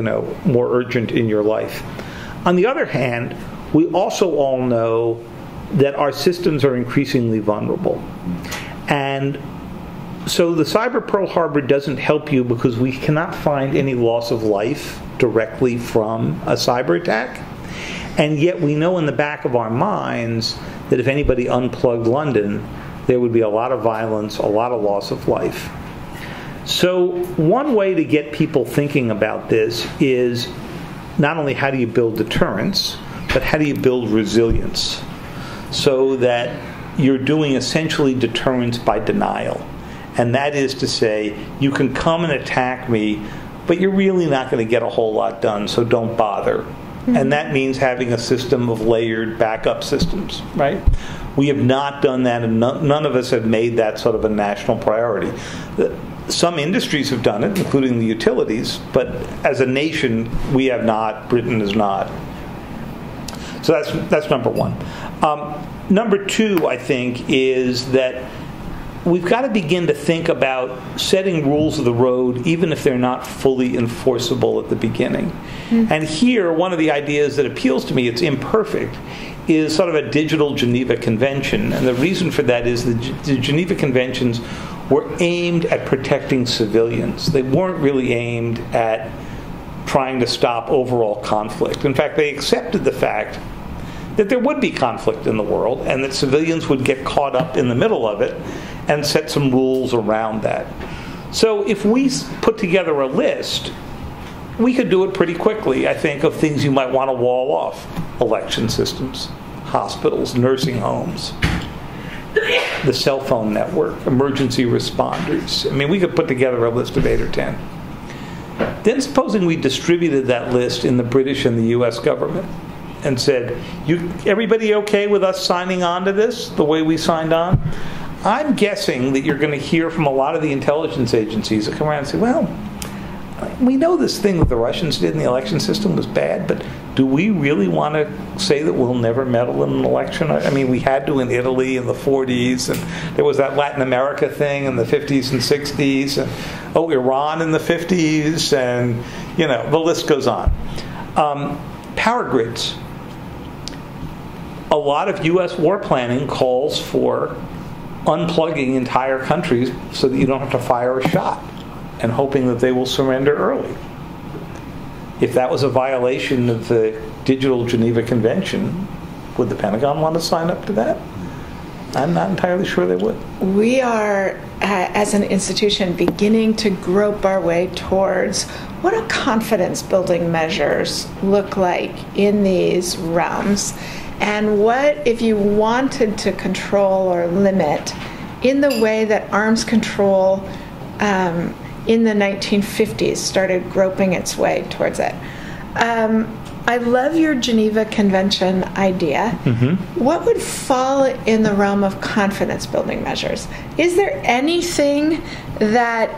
more urgent in your life. On the other hand, we also all know that our systems are increasingly vulnerable. And so the cyber Pearl Harbor doesn't help you because we cannot find any loss of life directly from a cyber attack. And yet we know in the back of our minds that if anybody unplugged London, there would be a lot of violence, a lot of loss of life. So one way to get people thinking about this is not only how do you build deterrence, but how do you build resilience so that you're doing essentially deterrence by denial. And that is to say, you can come and attack me, but you're really not going to get a whole lot done, so don't bother. And that means having a system of layered backup systems, right? We have not done that, and none of us have made that sort of a national priority. Some industries have done it, including the utilities, but as a nation, we have not. Britain has not. So that's number one. Number two, I think, is that we've got to begin to think about setting rules of the road, even if they're not fully enforceable at the beginning. And here, one of the ideas that appeals to me, it's imperfect, is sort of a digital Geneva Convention. And the reason for that is the Geneva Conventions were aimed at protecting civilians. They weren't really aimed at trying to stop overall conflict. In fact, they accepted the fact that there would be conflict in the world and that civilians would get caught up in the middle of it and set some rules around that. So if we put together a list, we could do it pretty quickly, I think, of things you might want to wall off. Election systems, hospitals, nursing homes, the cell phone network, emergency responders. I mean, we could put together a list of 8 or 10. Then supposing we distributed that list in the British and the US government and said, everybody okay with us signing on to this the way we signed on? I'm guessing that you're going to hear from a lot of the intelligence agencies that come around and say, well, we know this thing that the Russians did in the election system was bad, but do we really want to say that we'll never meddle in an election? I mean, we had to in Italy in the 40s, and there was that Latin America thing in the 50s and 60s, and Iran in the 50s, and, the list goes on. Power grids. A lot of U.S. war planning calls for unplugging entire countries so that you don't have to fire a shot and hoping that they will surrender early. If that was a violation of the Digital Geneva Convention, would the Pentagon want to sign up to that? I'm not entirely sure they would. We are, as an institution, beginning to grope our way towards what do confidence-building measures look like in these realms, and what if you wanted to control or limit in the way that arms control in the 1950s started groping its way towards it. I love your Geneva Convention idea. Mm-hmm. What would fall in the realm of confidence-building measures? Is there anything that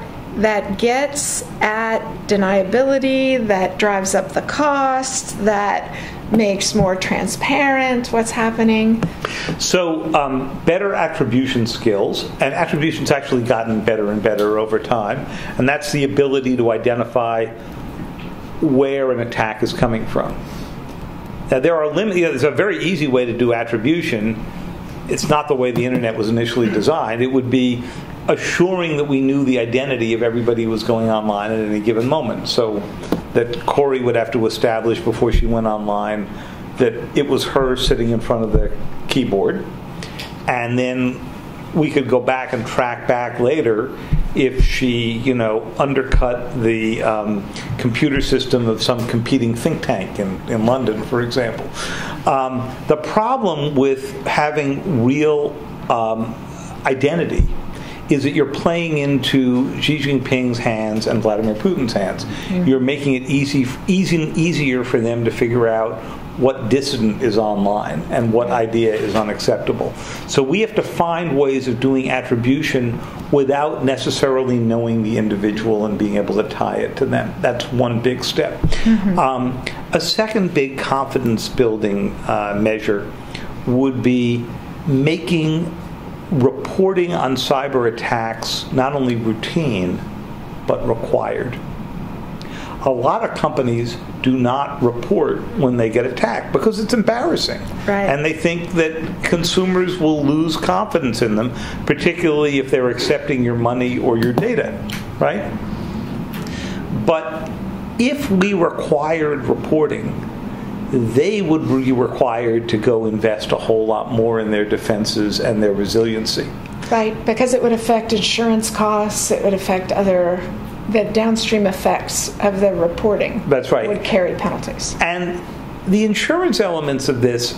gets at deniability, that drives up the cost, that makes more transparent what's happening? So better attribution skills, and attribution's actually gotten better and better over time, and that's the ability to identify where an attack is coming from. Now there are there's a very easy way to do attribution. It's not the way the internet was initially designed. It would be assuring that we knew the identity of everybody who was going online at any given moment. So that Kori would have to establish before she went online that it was her sitting in front of the keyboard. And then we could go back and track back later if she, undercut the computer system of some competing think tank in London, for example. The problem with having real identity is that you're playing into Xi Jinping's hands and Vladimir Putin's hands. Mm-hmm. You're making it easier for them to figure out what dissident is online and what idea is unacceptable. So we have to find ways of doing attribution without necessarily knowing the individual and being able to tie it to them. That's one big step. Mm-hmm. A second big confidence-building measure would be making reporting on cyber attacks not only routine, but required. A lot of companies do not report when they get attacked because it's embarrassing. Right. And they think that consumers will lose confidence in them, particularly if they're accepting your money or your data, right? But if we required reporting, they would be required to go invest a whole lot more in their defenses and their resiliency. Right, because it would affect insurance costs, it would affect the downstream effects of the reporting. That's right. Would carry penalties. And the insurance elements of this,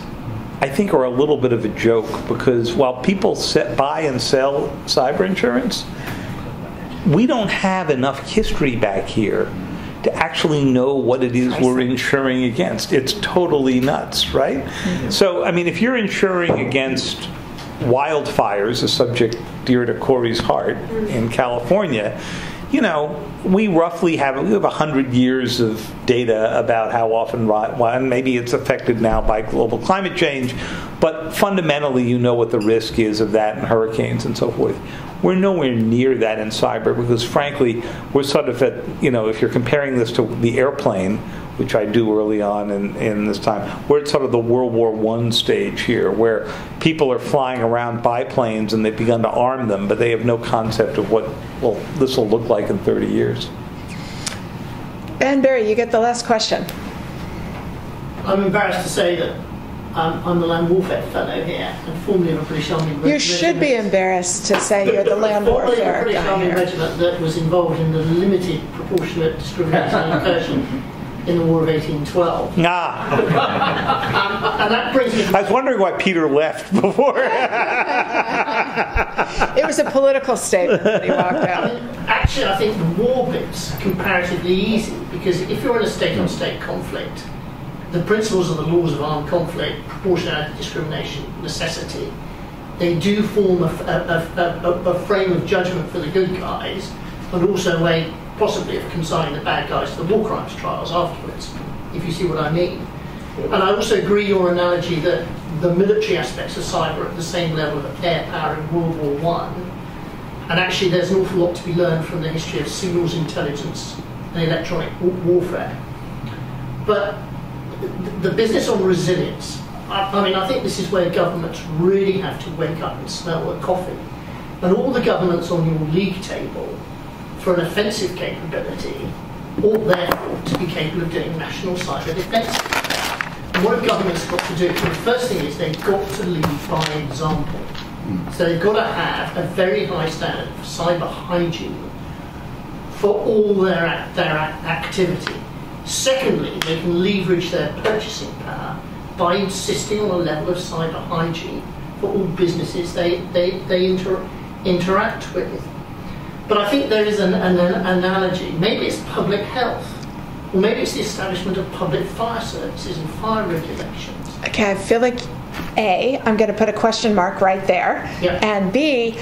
I think, are a little bit of a joke, because while people buy and sell cyber insurance, we don't have enough history back here to actually know what it is we're insuring against. It's totally nuts, right? Mm-hmm. So, I mean, if you're insuring against wildfires, a subject dear to Kori's heart, in California, we roughly have 100 years of data about how often, maybe it's affected now by global climate change, but fundamentally you know what the risk is of that and hurricanes and so forth. We're nowhere near that in cyber, because frankly, we're sort of at, if you're comparing this to the airplane, which I do early on in this time, we're at sort of the World War I stage here, where people are flying around biplanes and they've begun to arm them, but they have no concept of what this will look like in 30 years. And Barry, you get the last question. I'm embarrassed to say that I'm the land warfare fellow here, and formerly of a British Army regiment. You should be embarrassed to say you're the land warfare Formerly of a British Army regiment that was involved in the limited proportionate discrimination and incursion in the War of 1812. And that brings me to... I was wondering why Peter left before. It was a political statement that he walked out. Actually, I think the war bit's comparatively easy, because if you're in a state-on-state conflict, the principles of the laws of armed conflict, proportionality, discrimination, necessity, they do form a frame of judgment for the good guys, and also a way possibly of consigning the bad guys to the war crimes trials afterwards, if you see what I mean. And I also agree your analogy that the military aspects of cyber are at the same level of air power in World War I, and actually there's an awful lot to be learned from the history of signals intelligence and electronic warfare. But the business on resilience, I think this is where governments really have to wake up and smell the coffee. And all the governments on your league table for an offensive capability ought therefore to be capable of doing national cyber defence. And what have governments got to do? Well, the first thing is they've got to lead by example. So they've got to have a very high standard of cyber hygiene for all their activity. Secondly, they can leverage their purchasing power by insisting on a level of cyber hygiene for all businesses they interact with. But I think there is an analogy. Maybe it's public health, or maybe it's the establishment of public fire services and fire regulations. Okay, I feel like A, I'm going to put a question mark right there, and B,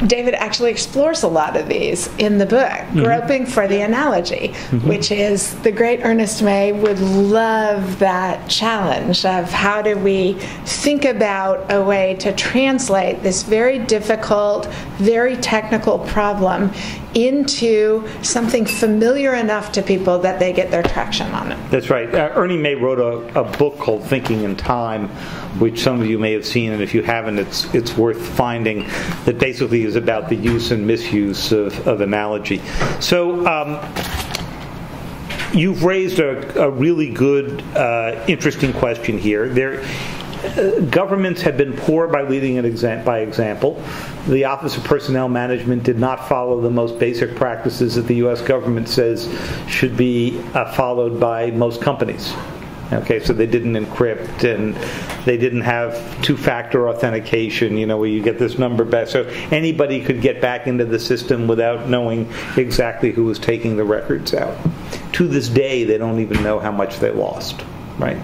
David actually explores a lot of these in the book, groping for the analogy, which is the great Ernest May would love that challenge of how do we think about a way to translate this very difficult, very technical problem into something familiar enough to people that they get their traction on it. That's right. Ernie May wrote a book called Thinking in Time, which some of you may have seen, and if you haven't, it's worth finding, that basically is about the use and misuse of analogy. So you've raised a really good, interesting question here. Governments have been poor by leading by example. The Office of Personnel Management did not follow the most basic practices that the U.S. government says should be followed by most companies. Okay, so they didn't encrypt, and they didn't have two-factor authentication, where you get this number back. So anybody could get back into the system without knowing exactly who was taking the records out. To this day, they don't even know how much they lost, right?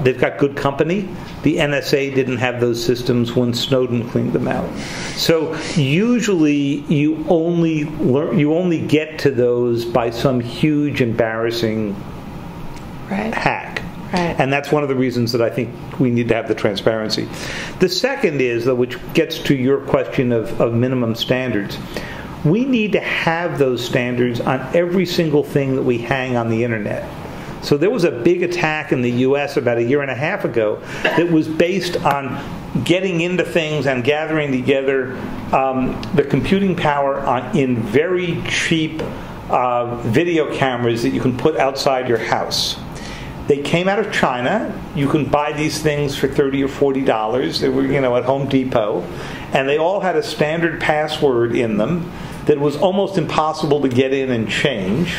They've got good company. The NSA didn't have those systems when Snowden cleaned them out. So usually you only get to those by some huge, embarrassing hack. Right. And that's one of the reasons that I think we need to have the transparency. The second is, though, which gets to your question of minimum standards, we need to have those standards on every single thing that we hang on the internet. So there was a big attack in the U.S. about 1.5 years ago that was based on getting into things and gathering together the computing power in very cheap video cameras that you can put outside your house. They came out of China. You can buy these things for $30 or $40. They were, at Home Depot. And they all had a standard password in them that was almost impossible to get in and change.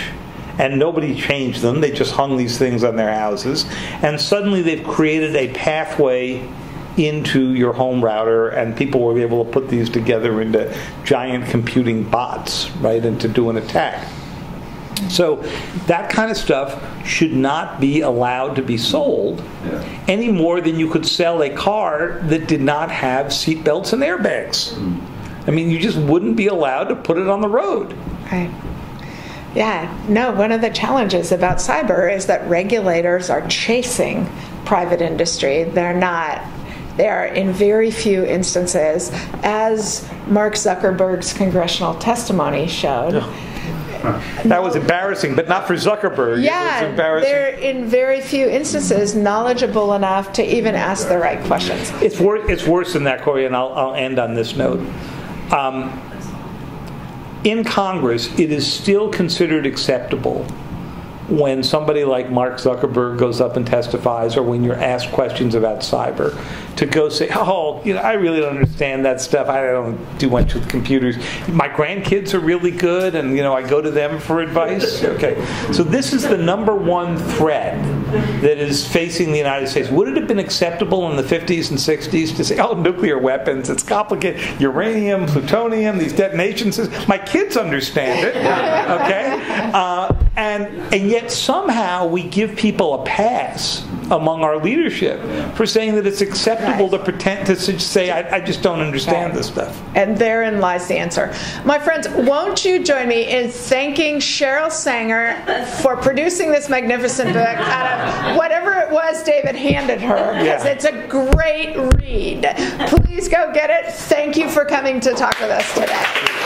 And nobody changed them. They just hung these things on their houses. And suddenly they've created a pathway into your home router, and people were able to put these together into giant computing bots, right, and to do an attack. So that kind of stuff should not be allowed to be sold any more than you could sell a car that did not have seat belts and airbags. I mean, you just wouldn't be allowed to put it on the road. Right. Yeah. No, one of the challenges about cyber is that regulators are chasing private industry. They're not. They are in very few instances, as Mark Zuckerberg's congressional testimony showed. That was embarrassing, but not for Zuckerberg. Yeah, it was embarrassing. They're in very few instances knowledgeable enough to even ask the right questions. It's worse than that, Kori, and I'll end on this note. In Congress, it is still considered acceptable when somebody like Mark Zuckerberg goes up and testifies, or when you're asked questions about cyber, to go say, I really don't understand that stuff. I don't do much with computers. My grandkids are really good, and I go to them for advice. Okay, so this is the number one threat that is facing the United States. Would it have been acceptable in the 50s and 60s to say, nuclear weapons, it's complicated, uranium, plutonium, these detonations? My kids understand it. Okay, and yet somehow we give people a pass among our leadership for saying that it's acceptable to pretend to say, I just don't understand this stuff. And therein lies the answer. My friends, won't you join me in thanking Cheryl Sanger for producing this magnificent book out of whatever it was David handed her, because it's a great read. Please go get it. Thank you for coming to talk with us today.